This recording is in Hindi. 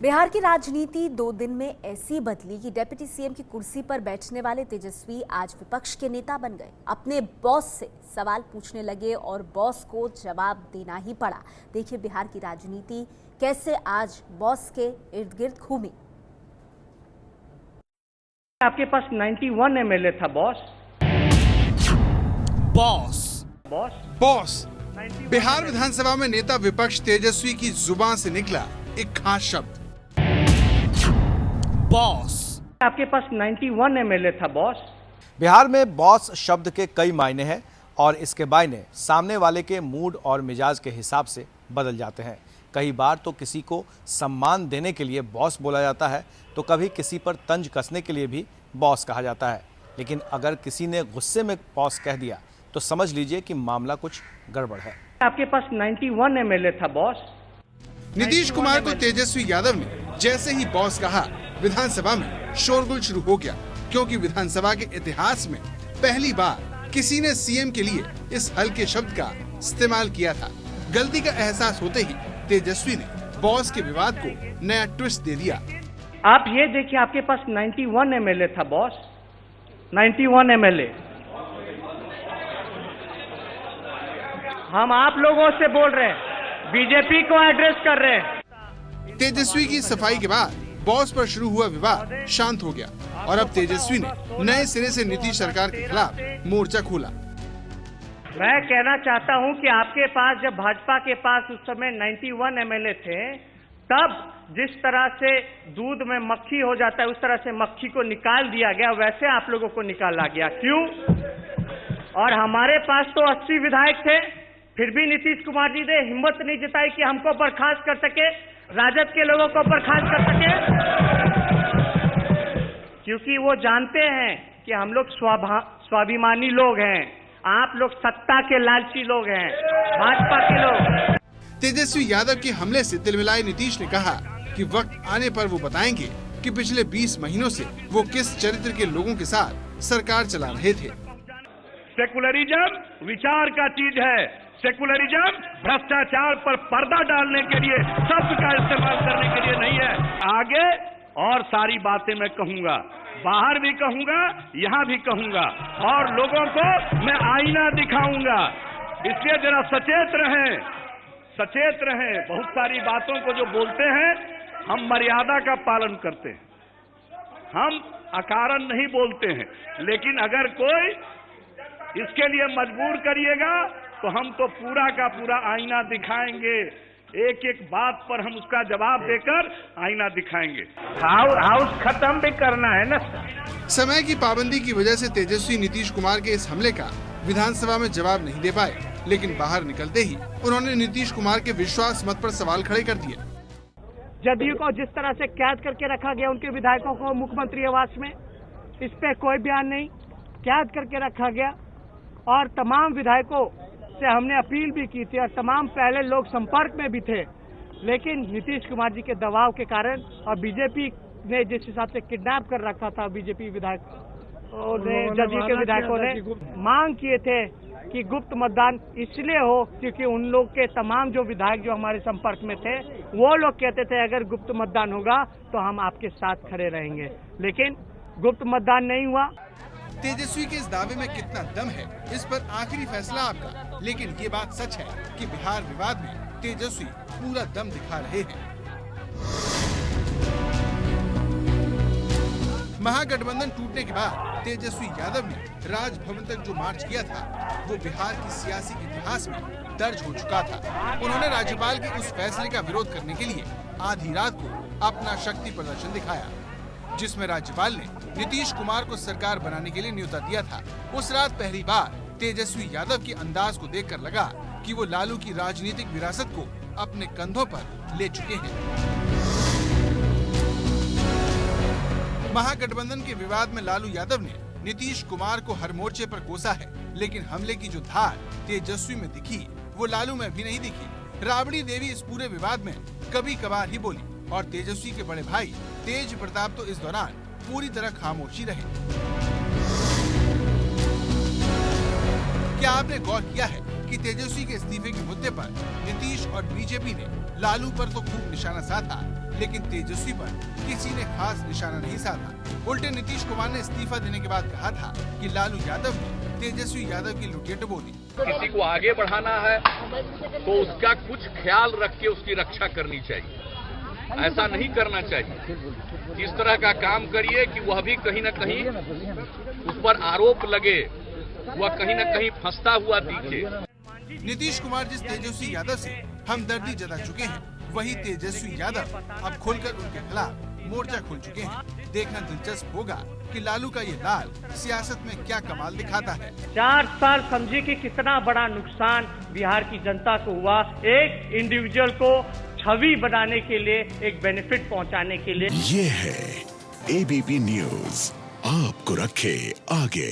बिहार की राजनीति 2 दिन में ऐसी बदली कि डिप्टी सीएम की कुर्सी पर बैठने वाले तेजस्वी आज विपक्ष के नेता बन गए। अपने बॉस से सवाल पूछने लगे और बॉस को जवाब देना ही पड़ा। देखिए बिहार की राजनीति कैसे आज बॉस के इर्द गिर्द घूमी। आपके पास 91 एमएलए था बॉस। बिहार विधानसभा में नेता विपक्ष तेजस्वी की जुबान से निकला एक खास शब्द बॉस। आपके पास 91 एमएलए था बॉस। बिहार में बॉस शब्द के कई मायने हैं और इसके मायने सामने वाले के मूड और मिजाज के हिसाब से बदल जाते हैं। कई बार तो किसी को सम्मान देने के लिए बॉस बोला जाता है, तो कभी किसी पर तंज कसने के लिए भी बॉस कहा जाता है। लेकिन अगर किसी ने गुस्से में बॉस कह दिया तो समझ लीजिए कि मामला कुछ गड़बड़ है। आपके पास 91 एमएलए था बॉस। नीतीश कुमार को तेजस्वी यादव ने जैसे ही बॉस कहा, विधानसभा में शोरगुल शुरू हो गया, क्योंकि विधानसभा के इतिहास में पहली बार किसी ने सीएम के लिए इस हल्के शब्द का इस्तेमाल किया था। गलती का एहसास होते ही तेजस्वी ने बॉस के विवाद को नया ट्विस्ट दे दिया। आप ये देखिए, आपके पास 91 एमएलए था बॉस। 91 एमएलए। हम आप लोगों से बोल रहे हैं, बीजेपी को एड्रेस कर रहे हैं। तेजस्वी की सफाई के बाद बॉस पर शुरू हुआ विवाद शांत हो गया और अब तेजस्वी ने नए सिरे से नीतीश सरकार के खिलाफ मोर्चा खोला। मैं कहना चाहता हूं कि आपके पास जब भाजपा के पास उस समय 91 एमएलए थे, तब जिस तरह से दूध में मक्खी हो जाता है, उस तरह से मक्खी को निकाल दिया गया, वैसे आप लोगों को निकाला गया। क्यों? और हमारे पास तो 80 विधायक थे, फिर भी नीतीश कुमार जी ने हिम्मत नहीं जताई कि हमको बर्खास्त कर सके, राजद के लोगों को बर्खास्त कर सके, क्योंकि वो जानते हैं कि हम लोग स्वाभिमानी लोग हैं, आप लोग सत्ता के लालची लोग हैं, भाजपा के लोग। तेजस्वी यादव के हमले से तिलमिलाए नीतीश ने कहा कि वक्त आने पर वो बताएंगे कि पिछले 20 महीनों से वो किस चरित्र के लोगों के साथ सरकार चला रहे थे। सेकुलरिज्म विचार का चीज है। सेकुलरिज्म भ्रष्टाचार पर पर्दा डालने के लिए, शब्द का इस्तेमाल करने के लिए नहीं है। आगे और सारी बातें मैं कहूंगा, बाहर भी कहूंगा, यहाँ भी कहूंगा, और लोगों को मैं आईना दिखाऊंगा। इसलिए जरा सचेत रहें, सचेत रहें। बहुत सारी बातों को जो बोलते हैं, हम मर्यादा का पालन करते हैं, हम अकारण नहीं बोलते हैं। लेकिन अगर कोई इसके लिए मजबूर करिएगा तो हम तो पूरा का पूरा आईना दिखाएंगे। एक एक बात पर हम उसका जवाब देकर आईना दिखाएंगे। हाउस खत्म भी करना है ना। समय की पाबंदी की वजह से तेजस्वी नीतीश कुमार के इस हमले का विधानसभा में जवाब नहीं दे पाए, लेकिन बाहर निकलते ही उन्होंने नीतीश कुमार के विश्वास मत पर सवाल खड़े कर दिए। जदयू को जिस तरह से कैद करके रखा गया उनके विधायकों को मुख्यमंत्री आवास में, इस पे कोई बयान नहीं, कैद करके रखा गया। और तमाम विधायकों से हमने अपील भी की थी और तमाम पहले लोग संपर्क में भी थे, लेकिन नीतीश कुमार जी के दबाव के कारण और बीजेपी ने जिस हिसाब से किडनैप कर रखा था, बीजेपी विधायकों ने, जदयू के विधायकों ने मांग किए थे कि गुप्त मतदान इसलिए हो क्योंकि उन लोग के तमाम जो विधायक जो हमारे संपर्क में थे, वो लोग कहते थे अगर गुप्त मतदान होगा तो हम आपके साथ खड़े रहेंगे, लेकिन गुप्त मतदान नहीं हुआ। तेजस्वी के इस दावे में कितना दम है, इस पर आखिरी फैसला आपका। लेकिन ये बात सच है कि बिहार विवाद में तेजस्वी पूरा दम दिखा रहे हैं। महागठबंधन टूटने के बाद तेजस्वी यादव ने राजभवन तक जो मार्च किया था, वो बिहार की सियासी इतिहास में दर्ज हो चुका था। उन्होंने राज्यपाल के उस फैसले का विरोध करने के लिए आधी रात को अपना शक्ति प्रदर्शन दिखाया, जिसमें राज्यपाल ने नीतीश कुमार को सरकार बनाने के लिए न्योता दिया था। उस रात पहली बार तेजस्वी यादव के अंदाज को देखकर लगा कि वो लालू की राजनीतिक विरासत को अपने कंधों पर ले चुके हैं। महागठबंधन के विवाद में लालू यादव ने नीतीश कुमार को हर मोर्चे पर कोसा है, लेकिन हमले की जो धार तेजस्वी में दिखी, वो लालू में भी नहीं दिखी। राबड़ी देवी इस पूरे विवाद में कभी कभार ही बोली और तेजस्वी के बड़े भाई तेज प्रताप तो इस दौरान पूरी तरह खामोशी रहे। क्या आपने गौर किया है कि तेजस्वी के इस्तीफे के मुद्दे पर नीतीश और बीजेपी ने लालू पर तो खूब निशाना साधा, लेकिन तेजस्वी पर किसी ने खास निशाना नहीं साधा। उल्टे नीतीश कुमार ने इस्तीफा देने के बाद कहा था कि लालू यादव ने तेजस्वी यादव की लुटिया डुबो दी। किसी को आगे बढ़ाना है तो उसका कुछ ख्याल रख के उसकी रक्षा करनी चाहिए, ऐसा नहीं करना चाहिए। इस तरह का काम करिए कि वह भी कहीं न कहीं उस पर आरोप लगे, वह कहीं न कहीं फंसता हुआ दिखे। नीतीश कुमार जिस तेजस्वी यादव से हमदर्दी जता चुके हैं, वही तेजस्वी यादव अब खुलकर उनके खिलाफ मोर्चा खोल चुके हैं। देखना दिलचस्प होगा कि लालू का ये लाल सियासत में क्या कमाल दिखाता है। 4 साल समझे कि कितना बड़ा नुकसान बिहार की जनता को हुआ। एक इंडिविजुअल को छवि बनाने के लिए, एक बेनिफिट पहुंचाने के लिए। ये है एबीपी न्यूज़, आपको रखे आगे।